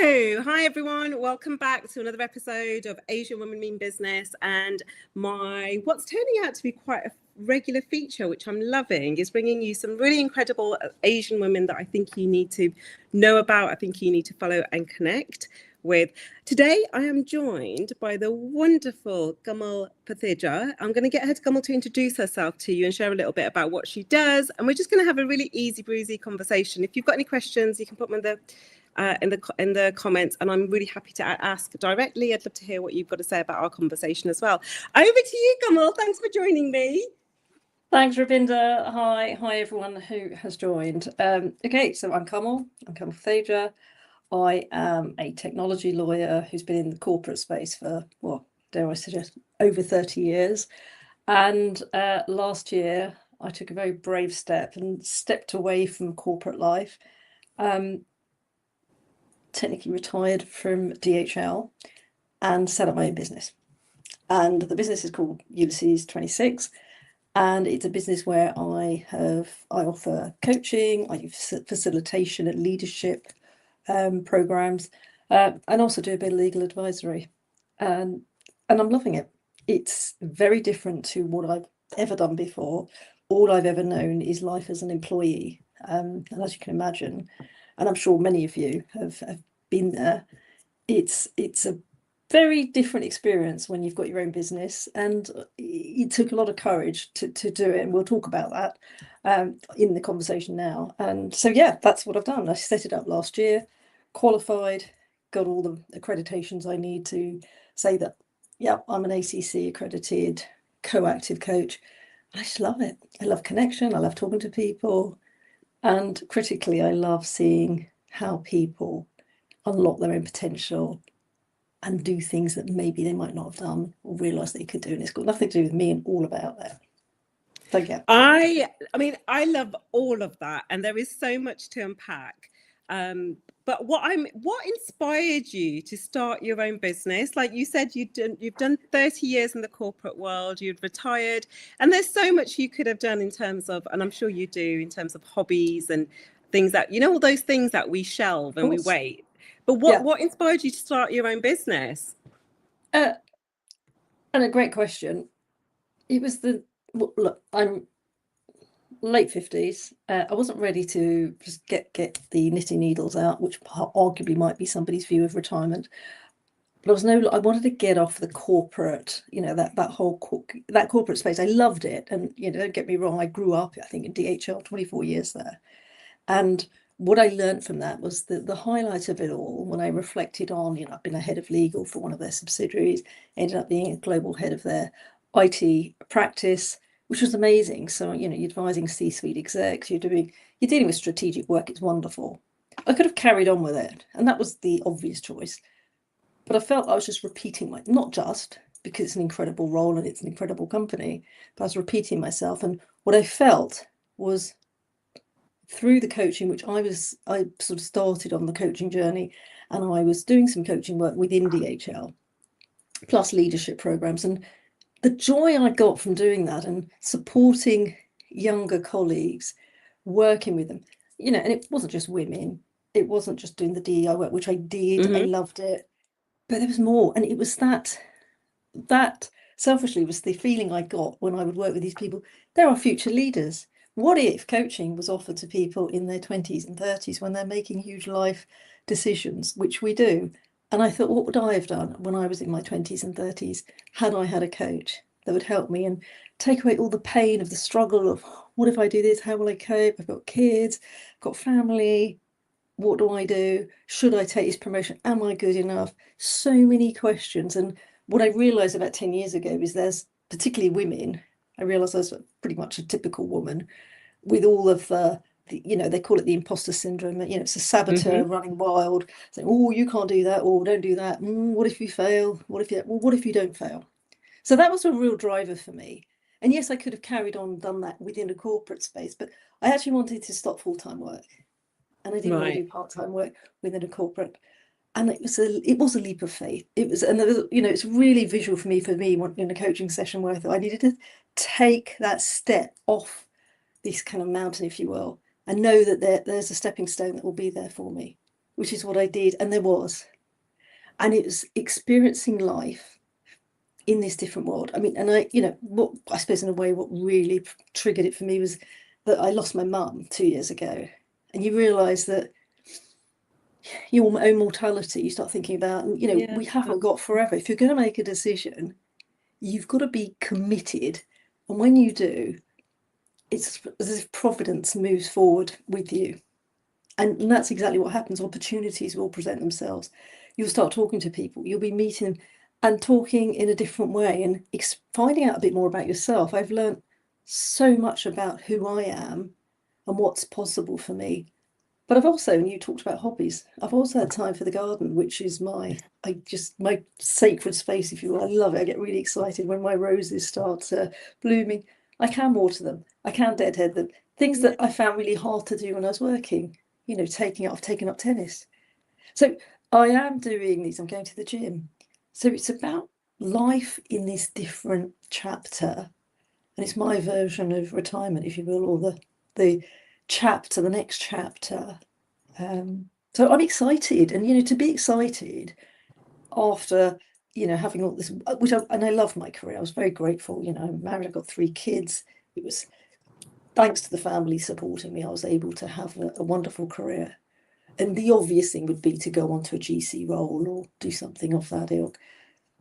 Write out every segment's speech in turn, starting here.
Hello. Hi, everyone. Welcome back to another episode of Asian Women Mean Business. And what's turning out to be quite a regular feature, which I'm loving, is bringing you some really incredible Asian women that I think you need to know about. I think you need to follow and connect with. Today, I am joined by the wonderful Kamal. I'm going to get her Kamal to introduce herself to you and share a little bit about what she does. And we're just going to have a really easy breezy conversation. If you've got any questions, you can put them in the comments, and I'm really happy to ask directly. I'd love to hear what you've got to say about our conversation as well. Over to you, Kamal. Thanks for joining me. Thanks, Rabinda. Hi everyone who has joined. Okay, so I'm Kamal. I'm Kamal Thaja. I am a technology lawyer who's been in the corporate space for, well, dare I suggest, over 30 years. And last year, I took a very brave step and stepped away from corporate life. Technically retired from DHL and set up my own business. And the business is called Ulysses 26. And it's a business where I offer coaching, I do facilitation and leadership programs, and also do a bit of legal advisory. And I'm loving it. It's very different to what I've ever done before. All I've ever known is life as an employee. And as you can imagine, and I'm sure many of you have been there, it's a very different experience when you've got your own business, and it took a lot of courage to do it, and we'll talk about that in the conversation now. And so yeah, that's what I've done. I set it up last year, qualified, got all the accreditations I need to say that yeah, I'm an ACC accredited co-active coach. I just love it. I love connection, I love talking to people, and critically I love seeing how people unlock their own potential and do things that maybe they might not have done or realize they could do. And it's got nothing to do with me and all about that. So yeah. I mean, I love all of that, and there is so much to unpack. But what inspired you to start your own business? Like you said, you've done 30 years in the corporate world, you've retired, and there's so much you could have done in terms of, and I'm sure you do, in terms of hobbies and things that, all those things that we shelve and we wait. But what inspired you to start your own business? And a great question. It was look, I'm late 50s. I wasn't ready to just get the knitting needles out, which arguably might be somebody's view of retirement. But I wanted to get off the corporate, that whole corporate space. I loved it, and don't get me wrong, I grew up, I think, in DHL, 24 years there, and what I learned from that was the highlight of it all. When I reflected on, I've been a head of legal for one of their subsidiaries, ended up being a global head of their IT practice, which was amazing. So, you're advising C-suite execs, you're dealing with strategic work. It's wonderful. I could have carried on with it, and that was the obvious choice. But I felt I was just repeating not just because it's an incredible role and it's an incredible company, but I was repeating myself. And what I felt was, through the coaching, which I sort of started on the coaching journey, and I was doing some coaching work within DHL, plus leadership programs, and the joy I got from doing that and supporting younger colleagues, working with them, and it wasn't just women, it wasn't just doing the DEI work, which I did, I loved it, but there was more. And it was that selfishly was the feeling I got when I would work with these people. There are future leaders. What if coaching was offered to people in their 20s and 30s when they're making huge life decisions, which we do? And I thought, what would I have done when I was in my 20s and 30s had I had a coach that would help me and take away all the pain of the struggle of, what if I do this? How will I cope? I've got kids, I've got family. What do I do? Should I take this promotion? Am I good enough? So many questions. And what I realized about 10 years ago is there's, particularly women, I realized I was pretty much a typical woman with all of they call it the imposter syndrome. It's a saboteur running wild, saying, oh, you can't do that, or don't do that. What if you fail? What if you don't fail? So that was a real driver for me. And yes, I could have carried on, done that within a corporate space, but I actually wanted to stop full-time work. And I didn't want to do part-time work within a corporate. And it was a leap of faith. It was, and there was, it's really visual for me in a coaching session where I thought I needed to take that step off this kind of mountain, if you will, and know that there's a stepping stone that will be there for me, which is what I did. And it was experiencing life in this different world. I mean, and what I suppose in a way, what really triggered it for me was that I lost my mum 2 years ago. And you realise that your own mortality, you start thinking about, and we haven't got forever. If you're going to make a decision, you've got to be committed. And when you do, it's as if Providence moves forward with you. And that's exactly what happens. Opportunities will present themselves. You'll start talking to people. You'll be meeting them and talking in a different way and finding out a bit more about yourself. I've learned so much about who I am and what's possible for me. But I've also, and you talked about hobbies, I've also had time for the garden, which is my sacred space, if you will. I love it. I get really excited when my roses start blooming. I can water them. I can deadhead them. Things that I found really hard to do when I was working, I've taken up tennis. So I am doing these. I'm going to the gym. So it's about life in this different chapter. And it's my version of retirement, if you will, or the chapter, the next chapter. So I'm excited, and to be excited after having all this, and I love my career. I was very grateful. I'm married. I've got 3 kids. It was thanks to the family supporting me, I was able to have a wonderful career. And the obvious thing would be to go on to a GC role or do something of that ilk.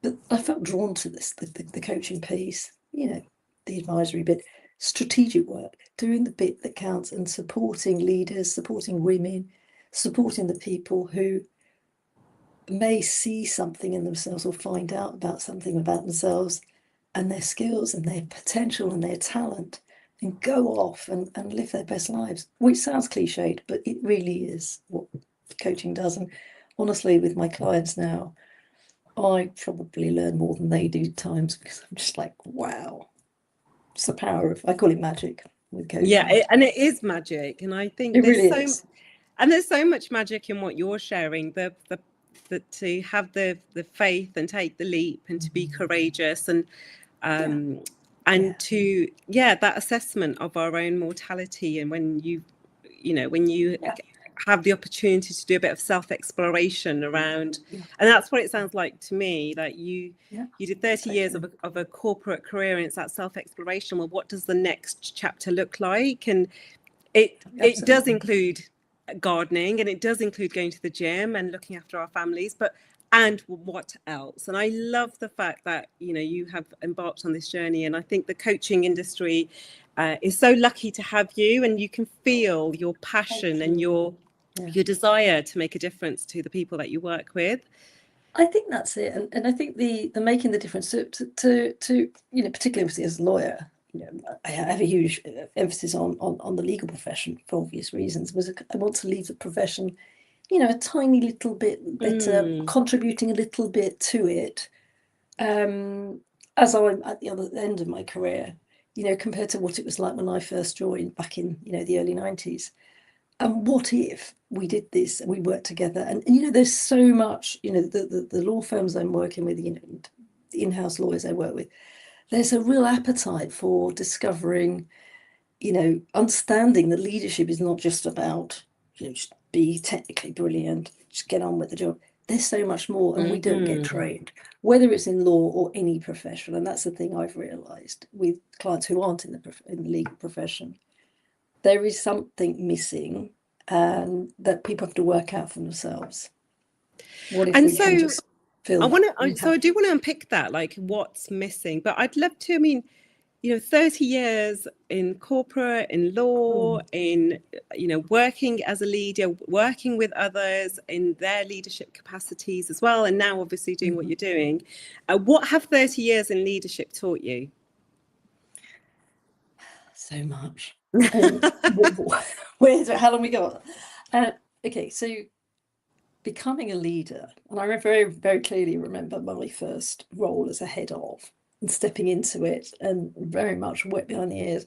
But I felt drawn to this, the coaching piece, the advisory bit, strategic work, doing the bit that counts, and supporting leaders, supporting women, supporting the people who may see something in themselves or find out about something about themselves and their skills and their potential and their talent, and go off and live their best lives, which sounds cliched, but it really is what coaching does. And honestly, with my clients now, I probably learn more than they do at times, because I'm just like, wow, it's the power of, I call it magic with coaching. Yeah, and it is magic. And I think it really is. And there's so much magic in what you're sharing, the to have the faith and take the leap and to be courageous and to that assessment of our own mortality. And when you have the opportunity to do a bit of self-exploration around, and that's what it sounds like to me, like you did 30 years of a corporate career, and it's that self-exploration. Well, what does the next chapter look like? And it does include gardening, and it does include going to the gym and looking after our families, and what else? And I love the fact that you have embarked on this journey, and I think the coaching industry is so lucky to have you, and you can feel your passion and your desire to make a difference to the people that you work with. I think that's it, and I think the making the difference to particularly as a lawyer, I have a huge emphasis on the legal profession for obvious reasons. I want to leave the profession, a tiny little bit better, contributing a little bit to it, as I'm at the other end of my career, compared to what it was like when I first joined back in the early 90s. And what if we did this and we worked together? And there's so much, the law firms I'm working with, the in-house lawyers I work with, there's a real appetite for discovering, understanding that leadership is not just about, just be technically brilliant, just get on with the job. There's so much more, and we don't get trained, whether it's in law or any profession. And that's the thing I've realised with clients who aren't in the legal profession. There is something missing, and that people have to work out for themselves. What if we can just feel? So I do want to unpick that, like what's missing. But I'd love to. 30 years in corporate, in law, in working as a leader, working with others in their leadership capacities as well, and now obviously doing what you're doing. What have 30 years in leadership taught you? So much. How long we got? Okay, so becoming a leader, and I very, very clearly remember my first role as a head of, and stepping into it, and very much wet behind the ears.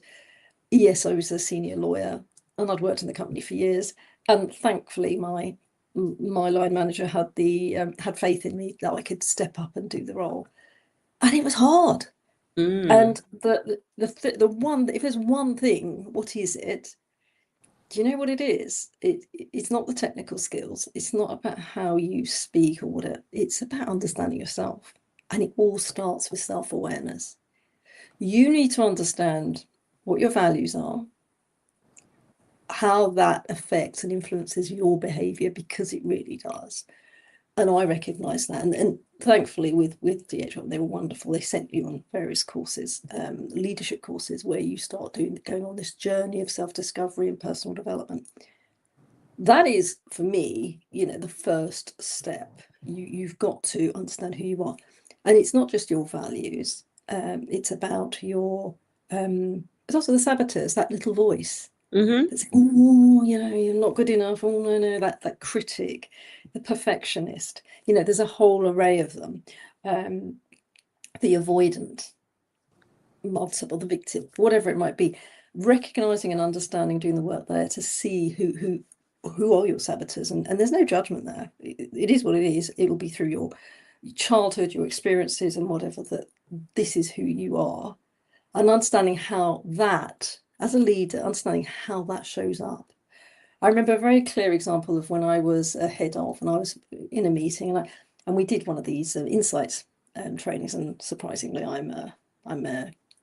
Yes, I was a senior lawyer, and I'd worked in the company for years, and thankfully my line manager had faith in me that I could step up and do the role, and it was hard. And the one, if there's one thing, what is it? do you know what it is? It's not the technical skills. It's not about how you speak or whatever. It's about understanding yourself. And it all starts with self-awareness. You need to understand what your values are, how that affects and influences your behavior, because it really does. And I recognize that. And thankfully with DHL, they were wonderful. They sent you on various courses, leadership courses, where you start going on this journey of self-discovery and personal development. That is, for me, the first step. You've got to understand who you are. And it's not just your values. It's about it's also the saboteurs, that little voice. Mm-hmm. That's, oh, you're not good enough. Oh, no, that critic, the perfectionist. There's a whole array of them. The avoidant, multiple, the victim, whatever it might be. Recognizing and understanding, doing the work there to see who are your saboteurs, and there's no judgment there. It is what it is. It will be through your childhood, your experiences, and whatever, that this is who you are, and understanding how that, as a leader, understanding how that shows up. I remember a very clear example of when I was a head of, and I was in a meeting, and we did one of these insights trainings, and surprisingly, I'm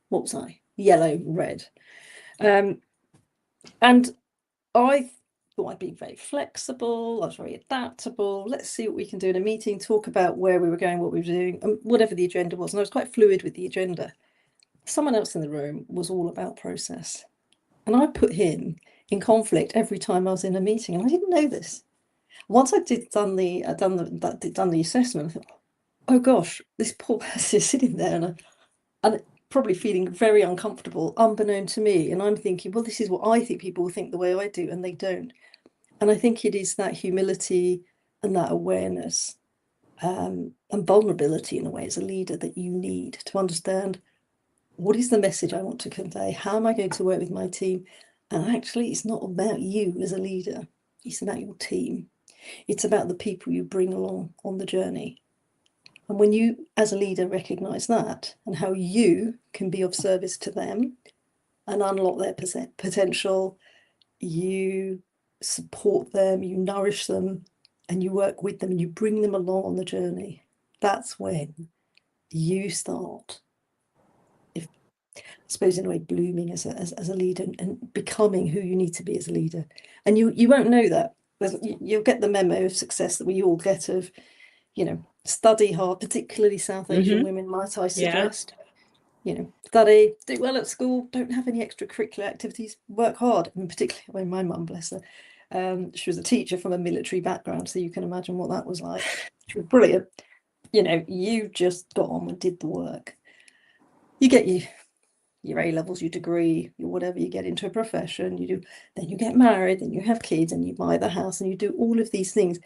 what was I? Yellow, red, and I thought I'd be very flexible. I was very adaptable. Let's see what we can do in a meeting, talk about where we were going, what we were doing, and whatever the agenda was. And I was quite fluid with the agenda. Someone else in the room was all about process. And I put him in conflict every time I was in a meeting. And I didn't know this. Once I done the assessment, I thought, oh gosh, this poor person is sitting there and probably feeling very uncomfortable, unbeknown to me. And I'm thinking, well, this is what I think people will think the way I do, and they don't. And I think it is that humility and that awareness and vulnerability, in a way, as a leader, that you need to understand, what is the message I want to convey? How am I going to work with my team? And actually, it's not about you as a leader. It's about your team. It's about the people you bring along on the journey. And when you, as a leader, recognize that, and how you can be of service to them and unlock their potential, you support them, you nourish them, and you work with them, and you bring them along on the journey. That's when you start, I suppose, in a way, blooming as a leader, and becoming who you need to be as a leader. And you won't know that. You'll get the memo of success that we all get of, study hard, particularly South Asian women, might I suggest. Study, do well at school, don't have any extracurricular activities, work hard. And particularly, my mum, bless her, she was a teacher from a military background, so you can imagine what that was like. She was brilliant. You just got on and did the work. You get your A levels, your degree, your whatever, you get into a profession, then you get married, then you have kids, and you buy the house, and you do all of these things.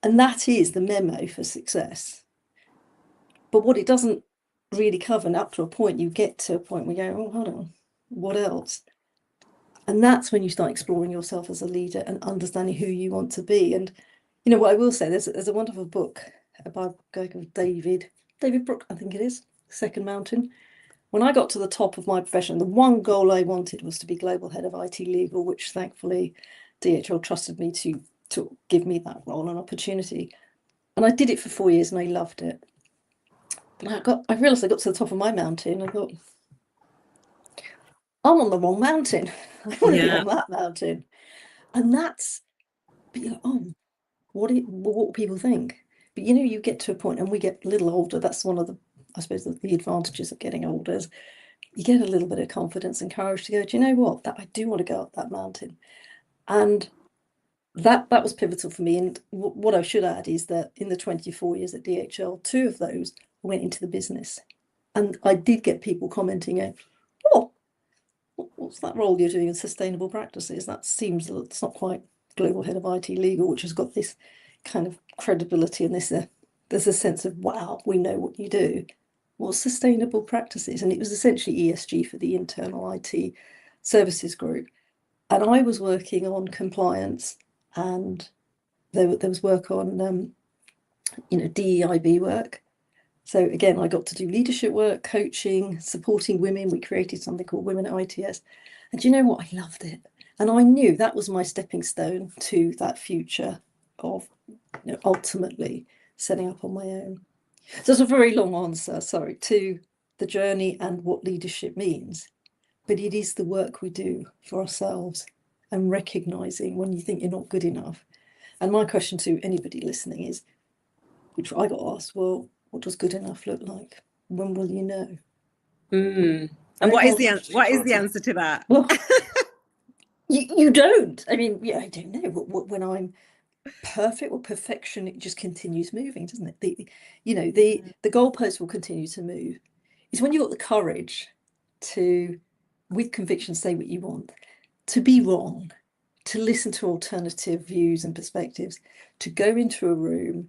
And that is the memo for success. But what it doesn't really cover, and up to a point, you get to a point where you go, oh, hold on, what else? And that's when you start exploring yourself as a leader and understanding who you want to be. And what I will say, there's a wonderful book by a guy called David Brooke, I think it is, Second Mountain. When I got to the top of my profession, the one goal I wanted was to be global head of IT legal, which thankfully DHL trusted me to give me that role and opportunity. And I did it for 4 years, and I loved it. But I realised I got to the top of my mountain. I thought, I'm on the wrong mountain. I want to be on that mountain. And that's, what will people think? But you get to a point, and we get a little older. That's one of the, I suppose, the advantages of getting older is you get a little bit of confidence and courage to go, do you know what? That I do want to go up that mountain. And that was pivotal for me. And what I should add is that in the 24 years at DHL, 2 of those went into the business. And I did get people commenting, oh, what's that role you're doing in sustainable practices? That seems, it's not quite global head of IT legal, which has got this kind of credibility, and there's a sense of, wow, we know what you do. What's sustainable practices? And it was essentially ESG for the internal IT services group. And I was working on compliance, and there was work on DEIB work. So again, I got to do leadership work, coaching, supporting women. We created something called Women at ITS. And do you know what? I loved it. And I knew that was my stepping stone to that future of, you know, ultimately setting up on my own. So it's a very long answer, sorry, to the journey and what leadership means. But it is the work we do for ourselves and recognizing when you think you're not good enough. And my question to anybody listening is, which I got asked, well, what does good enough look like? When will you know? And Very what is hard question to answer. answer to that? Well, you don't. I mean, yeah, I don't know. When I'm perfect, or perfection, it just continues moving, doesn't it? The goalpost will continue to move. It's when you've got the courage to, with conviction, say what you want, to be wrong, to listen to alternative views and perspectives, to go into a room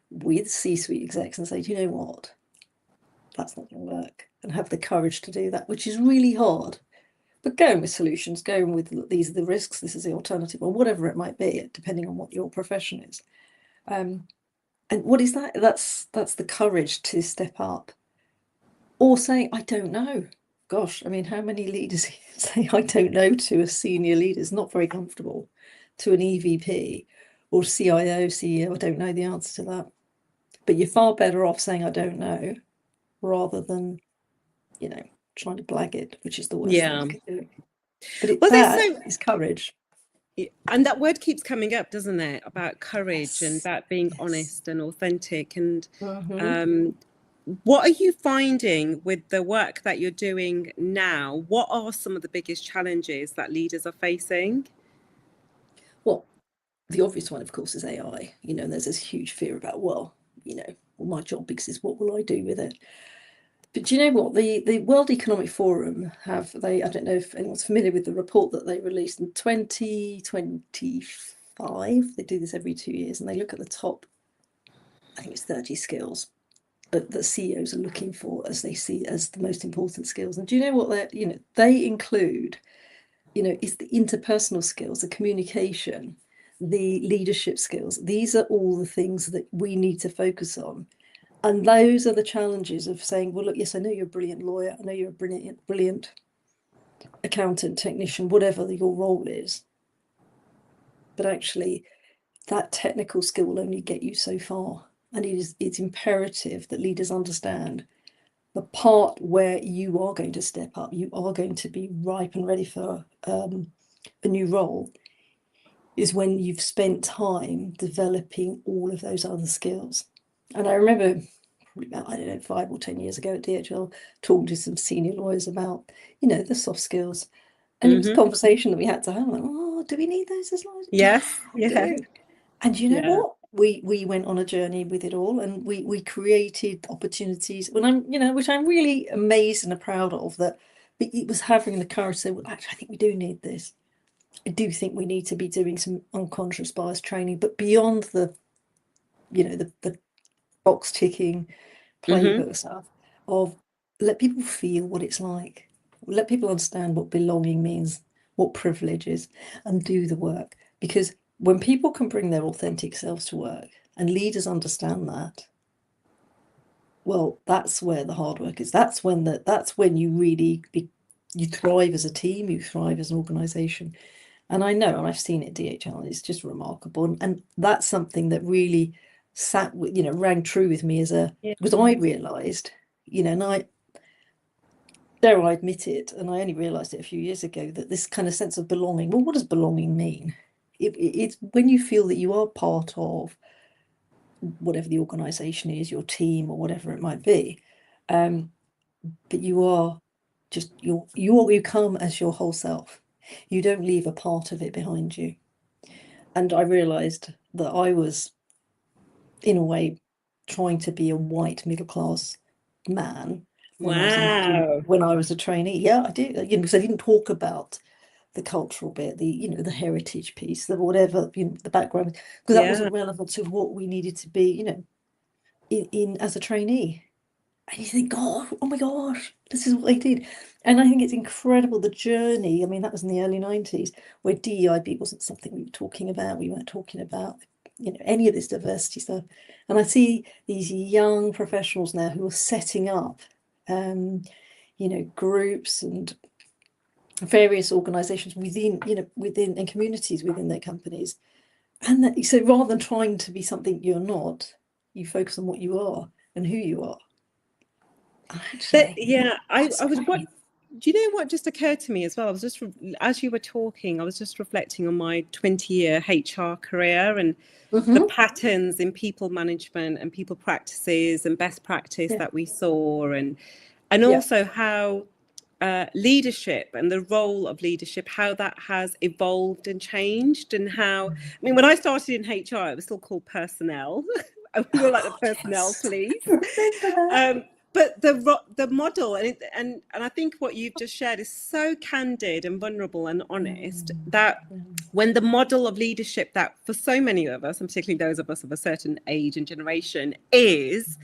with C-suite execs and say, do you know what? That's not going to work, and have the courage to do that, which is really hard. But going with solutions, going with these are the risks, this is the alternative, or whatever it might be, depending on what your profession is. And what is that? That's the courage to step up, or saying, I don't know. Gosh, I mean, how many leaders say I don't know to a senior leader? It's not very comfortable. To an EVP or CIO, CEO, I don't know the answer to that. But you're far better off saying I don't know, rather than, you know, trying to blag it, which is the worst thing you can do. But that is courage. And that word keeps coming up, doesn't it? About courage, and about being honest and authentic. And what are you finding with the work that you're doing now? What are some of the biggest challenges that leaders are facing? Well, the obvious one, of course, is AI. You know, there's this huge fear about, well, you know, well, my job exists, what will I do with it? But do you know what? The World Economic Forum I don't know if anyone's familiar with the report that they released in 2025. They do this every 2 years, and they look at the top, I think it's 30 skills that CEOs are looking for, as they see as the most important skills. And do you know what they include? Is the interpersonal skills, the communication, the leadership skills. These are all the things that we need to focus on. And those are the challenges of saying, well, look, yes, I know you're a brilliant lawyer. I know you're a brilliant accountant, technician, whatever your role is. But actually, that technical skill will only get you so far. And it's imperative that leaders understand the part where you are going to step up, you are going to be ripe and ready for a new role, is when you've spent time developing all of those other skills. And I remember probably about, I don't know, 5 or 10 years ago at DHL, talking to some senior lawyers about, the soft skills. And it was a conversation that we had to have, like, oh, do we need those as lawyers? Yes. We do. And you know what? We went on a journey with it all, and we created opportunities which I'm really amazed and proud of, that it was having the courage to say, well, actually, I think we do need this. I do think we need to be doing some unconscious bias training, but beyond the box ticking playbook stuff, of let people feel what it's like, let people understand what belonging means, what privilege is, and do the work. Because when people can bring their authentic selves to work, and leaders understand that, well, that's where the hard work is. That's when you really you thrive as a team, you thrive as an organization. And I know, and I've seen it at DHL, and it's just remarkable. And that's something that really rang true with me because I realized, and I dare I admit it, and I only realized it a few years ago, that this kind of sense of belonging, well, what does belonging mean? It's when you feel that you are part of whatever the organization is, your team, or whatever it might be, but you are just you come as your whole self. You don't leave a part of it behind you. And I realized that I was, in a way, trying to be a white middle class man when I was a trainee. Yeah, I did. Because I didn't talk about the cultural bit, the heritage piece, the whatever, the background, because that wasn't relevant to what we needed to be, in as a trainee. And you think, God, oh my gosh, this is what I did. And I think it's incredible, the journey. I mean, that was in the early 90s, where DEIB wasn't something we were talking about. We weren't talking about, any of this diversity stuff. And I see these young professionals now who are setting up, groups and various organizations within, within and communities within their companies. And that, so rather than trying to be something you're not, you focus on what you are and who you are. Actually, I was what. Do you know what just occurred to me as well? I was just, as you were talking, I was just reflecting on my 20-year HR career and the patterns in people management and people practices and best practice that we saw, and also how leadership and the role of leadership, how that has evolved and changed, and how, I mean, when I started in HR, it was still called personnel. We were like the personnel police. But the model, and I think what you've just shared is so candid and vulnerable and honest, that when the model of leadership that for so many of us, and particularly those of us of a certain age and generation, is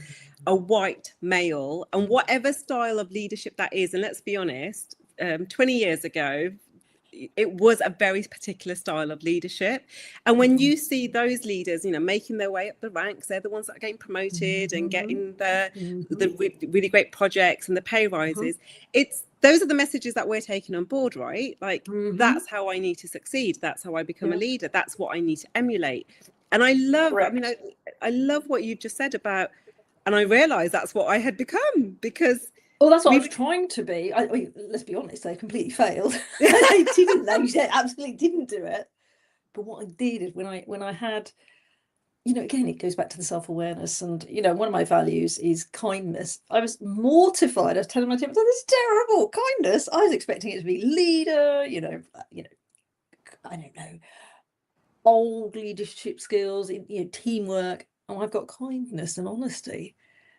a white male, and whatever style of leadership that is, and let's be honest, 20 years ago, it was a very particular style of leadership. And when you see those leaders, making their way up the ranks, they're the ones that are getting promoted and getting the really great projects and the pay rises. Those are the messages that we're taking on board, right? Like, that's how I need to succeed. That's how I become a leader. That's what I need to emulate. And I love, I love what you've just said about, and I realized that's what I had become, because that's what I was trying to be. I mean, let's be honest, they completely failed. They didn't. They absolutely didn't do it. But what I did is when I had, again, it goes back to the self-awareness, and one of my values is kindness. I was mortified. I was telling my team, "This is terrible. Kindness. I was expecting it to be leader. I don't know, old leadership skills, teamwork. Oh, I've got kindness and honesty."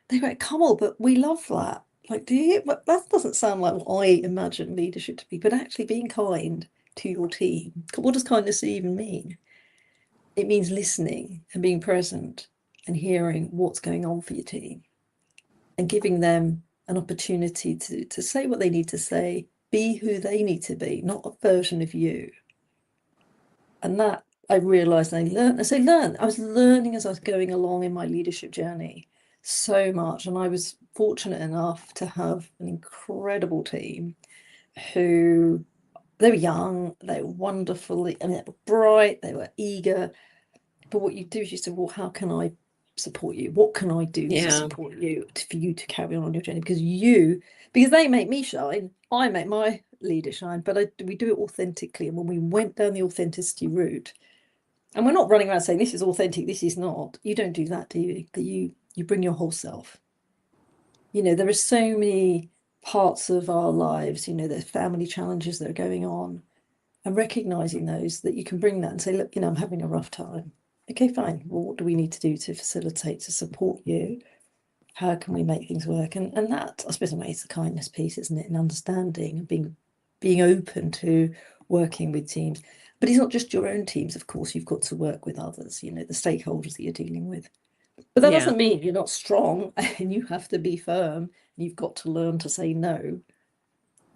They go, "Kamal, but we love that." Like, do you? But that doesn't sound like what I imagine leadership to be. But actually, being kind to your team. What does kindness even mean? It means listening and being present and hearing what's going on for your team, and giving them an opportunity to say what they need to say, be who they need to be, not a version of you. And that I realized I learned. I was learning as I was going along in my leadership journey so much. And I was fortunate enough to have an incredible team who, they were young, they were wonderfully, they were bright, they were eager. But what you do is you say, well, how can I support you? What can I do to support you, for you to carry on your journey? Because they make me shine, I make my leader shine, but we do it authentically. And when we went down the authenticity route, and we're not running around saying this is authentic, this is not. You don't do that, do you? But you bring your whole self. There are so many parts of our lives, there's family challenges that are going on, and recognizing those, that you can bring that and say, look, I'm having a rough time. Okay, fine. Well, what do we need to do to facilitate, to support you? How can we make things work? And that, I suppose, in a way, is the kindness piece, isn't it? And understanding and being open to working with teams. But it's not just your own teams, of course. You've got to work with others, the stakeholders that you're dealing with. But that doesn't mean you're not strong, and you have to be firm. And you've got to learn to say no.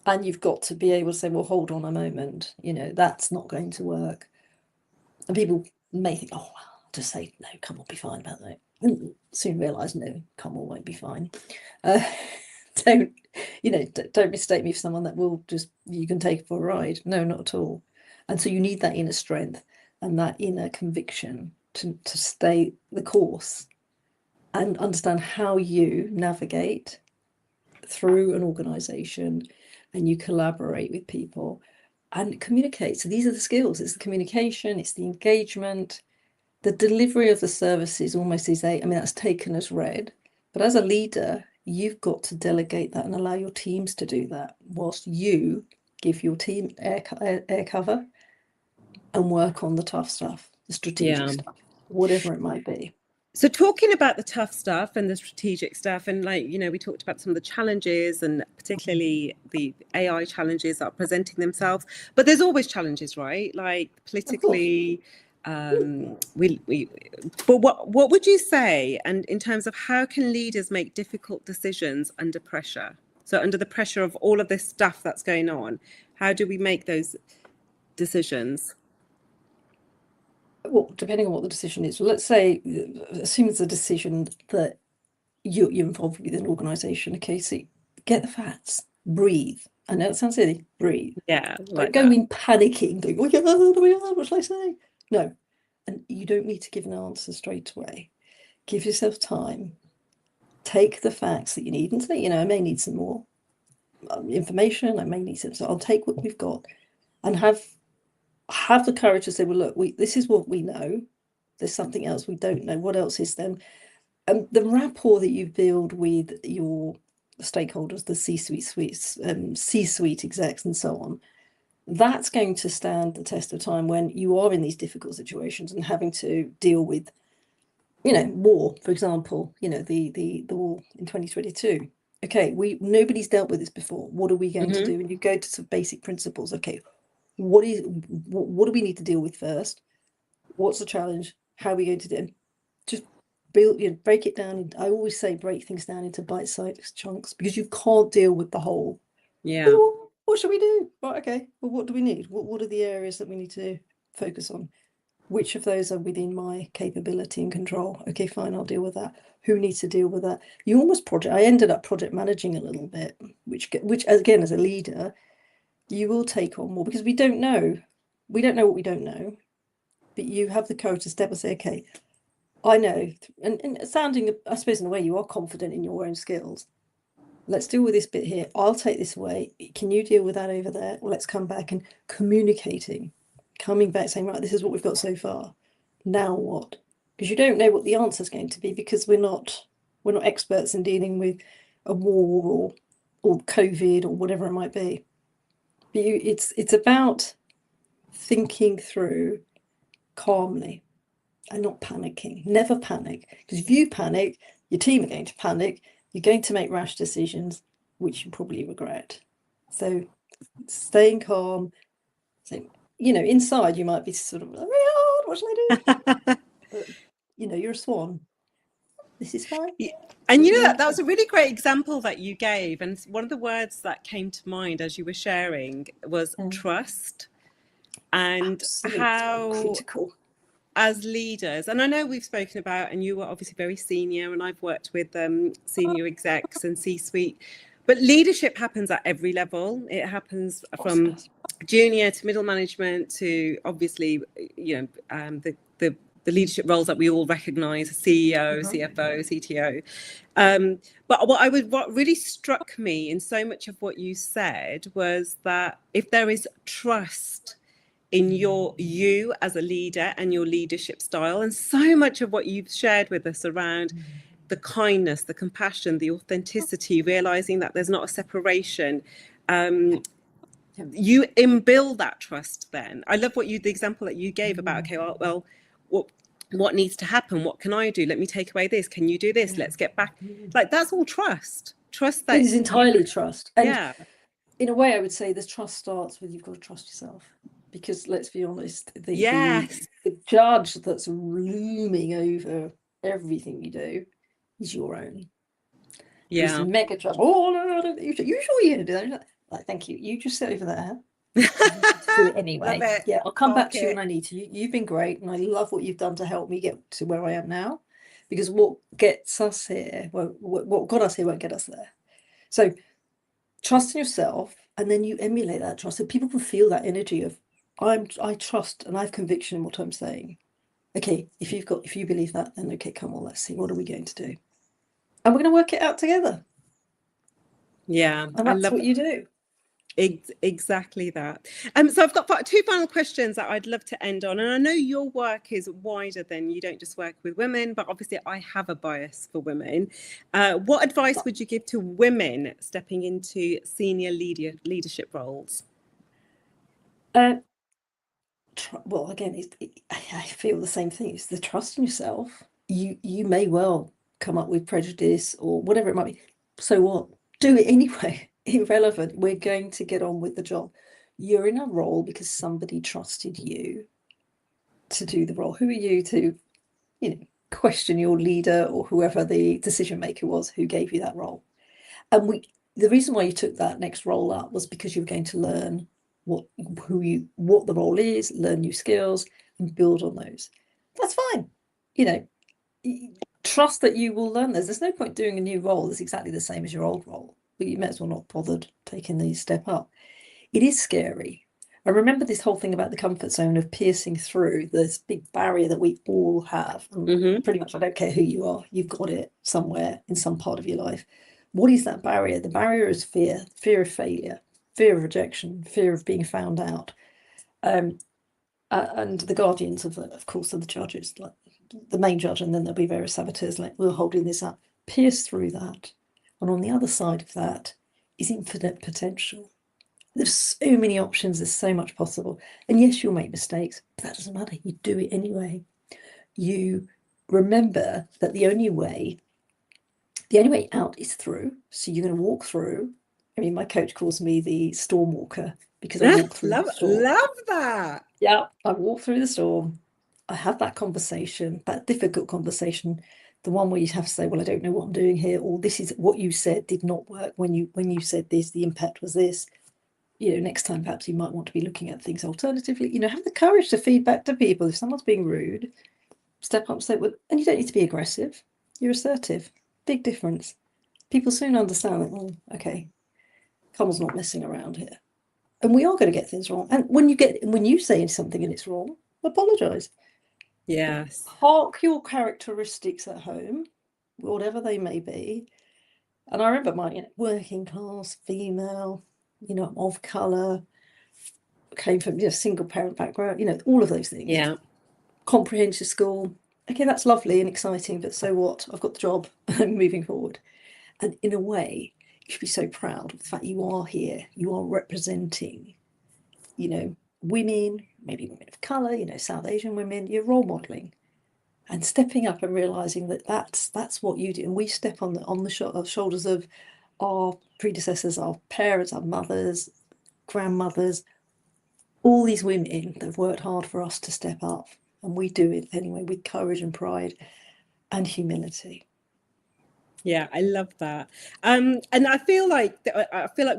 And you've got to be able to say, well, hold on a moment, that's not going to work. And people may think, oh, well, just say, no, Kamal will be fine about that. And soon realise, no, Kamal won't be fine. Don't mistake me for someone that will just, you can take for a ride. No, not at all. And so you need that inner strength and that inner conviction to stay the course and understand how you navigate through an organisation, and you collaborate with people and communicate. So these are the skills. It's the communication, it's the engagement, the delivery of the services almost is that's taken as read. But as a leader, you've got to delegate that and allow your teams to do that, whilst you give your team air cover and work on the tough stuff, the strategic stuff, whatever it might be. So talking about the tough stuff and the strategic stuff, and we talked about some of the challenges, and particularly the AI challenges that are presenting themselves, but there's always challenges, right? Like politically, but what would you say, and in terms of how can leaders make difficult decisions under pressure? So under the pressure of all of this stuff that's going on, how do we make those decisions? Well, depending on what the decision is. Well, let's say, assume it's a decision that you're involved with an organisation. Okay, so get the facts, breathe, I know it sounds silly. Breathe. Yeah, Don't like go that. in panicking, going, oh my God, what shall I say? No. And you don't need to give an answer straight away. Give yourself time. Take the facts that you need and say, I may need some more information. I may need some. So I'll take what we've got, and have the courage to say, well, look, this is what we know. There's something else we don't know. What else is there? The rapport that you build with your stakeholders, the C-suite execs, and so on, that's going to stand the test of time when you are in these difficult situations and having to deal with, war, for example, the war in 2022. Okay, nobody's dealt with this before. What are we going to do? And you go to some basic principles. Okay, what do we need to deal with first? What's the challenge? How are we going to do it? Just break it down. I always say break things down into bite-sized chunks, because you can't deal with the whole. Yeah. What should we do? Right, okay. Well, what do we need? What are the areas that we need to focus on? Which of those are within my capability and control? Okay, fine, I'll deal with that. Who needs to deal with that? I ended up project managing a little bit, which again, as a leader, you will take on more, because we don't know. We don't know what we don't know, but you have the courage to step and say, okay, I know. And sounding, I suppose, in a way, you are confident in your own skills. Let's deal with this bit here. I'll take this away. Can you deal with that over there? Well, let's come back and coming back saying, right, this is what we've got so far. Now what? Because you don't know what the answer is going to be, because we're not experts in dealing with a war or COVID or whatever it might be. But it's about thinking through calmly and not panicking. Never panic, because if you panic, your team are going to panic. You're going to make rash decisions, which you probably regret. So staying calm. So, inside you might be sort of, oh, what shall I do? But, you're a swan. This is fine. Yeah. And that was a really great example that you gave. And one of the words that came to mind as you were sharing was trust. And Absolutely. how Critical. As leaders, and I know we've spoken about, and you were obviously very senior, and I've worked with senior execs and C-suite, but leadership happens at every level. It happens from junior to middle management to obviously, the leadership roles that we all recognize: CEO, CFO, CTO. But what really struck me in so much of what you said was that if there is trust in you as a leader and your leadership style, and so much of what you've shared with us around the kindness, the compassion, the authenticity, realizing that there's not a separation, you inbuild that trust. Then I love the example that you gave about, okay, well, what needs to happen? What can I do? Let me take away this. Can you do this? Let's get back. Like, that's all trust that it is entirely trust. And yeah, in a way, I would say this trust starts with, you've got to trust yourself, because let's be honest, the judge that's looming over everything you do is your own. This mega judge. Oh no, you sure you're going to do that? Like, thank you. You just sit over there. Do it anyway. Yeah, I'll come back to you when I need to. You've been great, and I love what you've done to help me get to where I am now. Because what gets us here, what got us here, won't get us there. So trust in yourself, and then you emulate that trust, so people can feel that energy of, I trust and I have conviction in what I'm saying. Okay, if you believe that, then okay, come on, let's see, what are we going to do? And we're going to work it out together. Yeah, and that's what you do. Exactly that. So I've got two final questions that I'd love to end on. And I know your work is wider than, you don't just work with women, but obviously I have a bias for women. What advice would you give to women stepping into senior leadership roles? Well, again, I feel the same thing. It's the trust in yourself. You may well come up with prejudice or whatever it might be. So what? Do it anyway. Irrelevant. We're going to get on with the job. You're in a role because somebody trusted you to do the role. Who are you to, question your leader or whoever the decision maker was who gave you that role? And the reason why you took that next role up was because you were going to learn what the role is, learn new skills, and build on those. That's fine. Trust that you will learn those. There's no point doing a new role that's exactly the same as your old role. well, you may as well not bothered taking the step up. It is scary. I remember this whole thing about the comfort zone of piercing through this big barrier that we all have. And pretty much, I don't care who you are, you've got it somewhere in some part of your life. What is that barrier? The barrier is fear of failure, fear of rejection, fear of being found out. And the guardians of course, are the judges, like the main judge, and then there'll be various saboteurs like, we're holding this up. Pierce through that. And on the other side of that is infinite potential. There's so many options, there's so much possible. And yes, you'll make mistakes, but that doesn't matter. You do it anyway. You remember that the only way out is through. So you're going to walk through. I mean, my coach calls me the storm walker because I walk through the storm. Love that. Yeah, I walk through the storm. I have that conversation, that difficult conversation, the one where you have to say, well, I don't know what I'm doing here, or this is what you said did not work. When you said this, the impact was this. Next time perhaps you might want to be looking at things alternatively. Have the courage to feed back to people. If someone's being rude, step up and say, well, and you don't need to be aggressive. You're assertive. Big difference. People soon understand that, oh, okay, Kamal's not messing around here. And we are going to get things wrong. And when you say something and it's wrong, apologise. Yes. Park your characteristics at home, whatever they may be. And I remember my working class female, of colour, came from single parent background, all of those things. Yeah. Comprehensive school. Okay, that's lovely and exciting, but so what? I've got the job. I'm moving forward. And in a way, you should be so proud of the fact you are here. You are representing, women, maybe women of colour, South Asian women. You're role modelling and stepping up and realising that that's what you do. And we step on the shoulders of our predecessors, our parents, our mothers, grandmothers, all these women that have worked hard for us to step up. And we do it anyway with courage and pride and humility. Yeah, I love that. And I feel like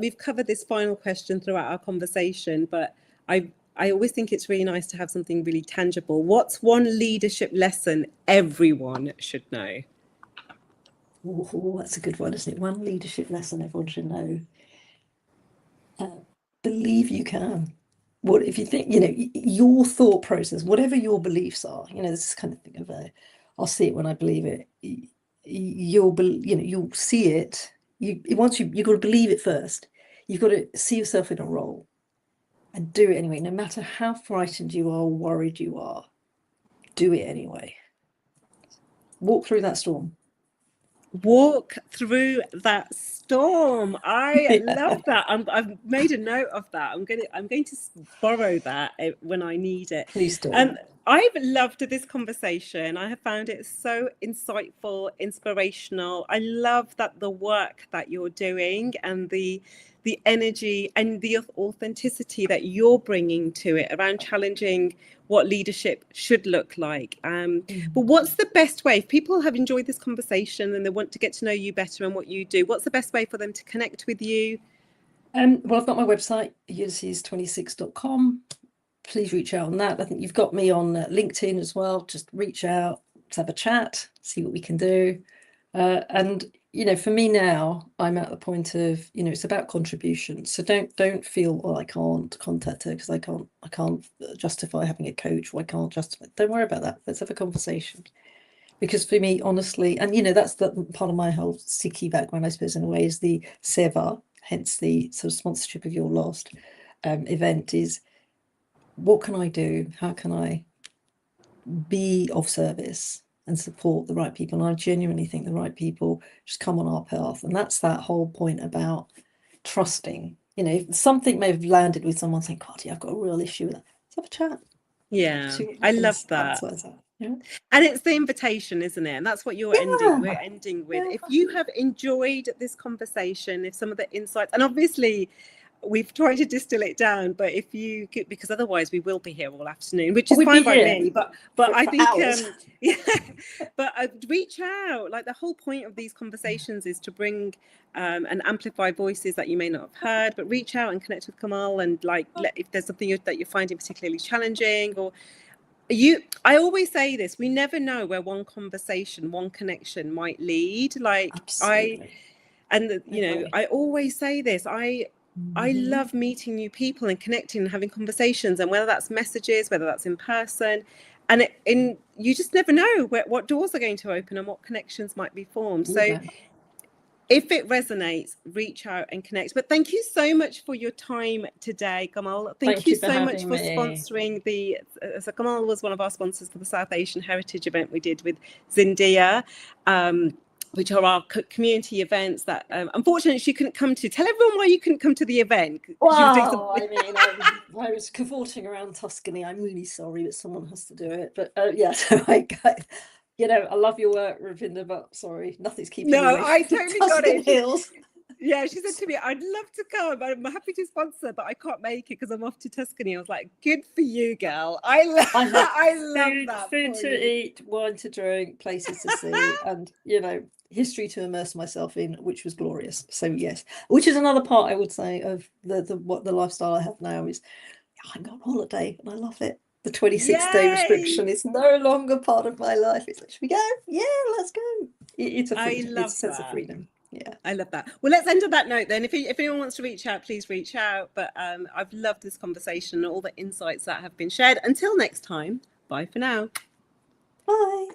we've covered this final question throughout our conversation, but I always think it's really nice to have something really tangible. What's one leadership lesson everyone should know? Oh, that's a good one, isn't it? One leadership lesson everyone should know. Believe you can. What if you think, your thought process, whatever your beliefs are, this kind of thing of I'll see it when I believe it. You'll see it. You've got to believe it first. You've got to see yourself in a role and do it anyway, no matter how frightened you are, worried you are. Do it anyway. Walk through that storm. Walk through that storm. I love that. I've made a note of that. I'm going to borrow that when I need it. Please do. I've loved this conversation. I have found it so insightful, inspirational. I love that the work that you're doing and the energy and the authenticity that you're bringing to it around challenging what leadership should look like. But what's the best way, if people have enjoyed this conversation and they want to get to know you better and what you do, what's the best way for them to connect with you? Well, I've got my website, ulysses26.com. Please reach out on that. I think you've got me on LinkedIn as well. Just reach out, let's have a chat, see what we can do. And for me now, I'm at the point of, it's about contribution. So don't feel, I can't contact her because I can't justify having a coach, or I can't justify. Don't worry about that. Let's have a conversation. Because for me, honestly, and that's the part of my whole Sikhi background, I suppose, in a way, is the seva, hence the sort of sponsorship of your last event, is what can I do? How can I be of service and support the right people? And I genuinely think the right people just come on our path. And that's that whole point about trusting. If something may have landed with someone saying, God, yeah, I've got a real issue with that, let's have a chat. Yeah, I love that. Yeah. And it's the invitation, isn't it? And that's what we're ending with. If you have enjoyed this conversation, if some of the insights, and obviously we've tried to distill it down, but if you could, because otherwise we will be here all afternoon, which is fine by me, but I think but reach out. Like, the whole point of these conversations is to bring and amplify voices that you may not have heard, but reach out and connect with Kamal, and if there's something that you're finding particularly challenging, or I always say this, we never know where one conversation, one connection might lead. Absolutely. And you know, Okay. I always say this, I love meeting new people and connecting and having conversations, and whether that's messages, whether that's in person, and you just never know what doors are going to open and what connections might be formed. You So don't. if it resonates, reach out and connect. But thank you so much for your time today, Kamal. Thank you you for so much having for me. sponsoring so Kamal was one of our sponsors for the South Asian Heritage event we did with Zindia, which are our community events that unfortunately she couldn't come to. Tell everyone why you couldn't come to the event. She was doing Wow, I mean, I was cavorting around Tuscany. I'm really sorry, but someone has to do it. But yeah, so you know, I love your work, Ravinda, but sorry, nothing's keeping me No, away I from the totally got Tuscan it. hills. Yeah, she said to me, I'd love to come. I'm happy to sponsor, but I can't make it because I'm off to Tuscany. I was like, good for you, girl. I love that. Food to eat, wine to drink, places to see, and, you know, history to immerse myself in, which was glorious. So yes, which is another part I would say of the lifestyle I have now is I'm on holiday and I love it. The 26-day restriction is no longer part of my life. It's like, should we go? Yeah, let's go. It's a freedom. It's a sense of freedom. Yeah, I love that. Well, let's end on that note then. If anyone wants to reach out, please reach out. But I've loved this conversation and all the insights that have been shared. Until next time, bye for now. bye.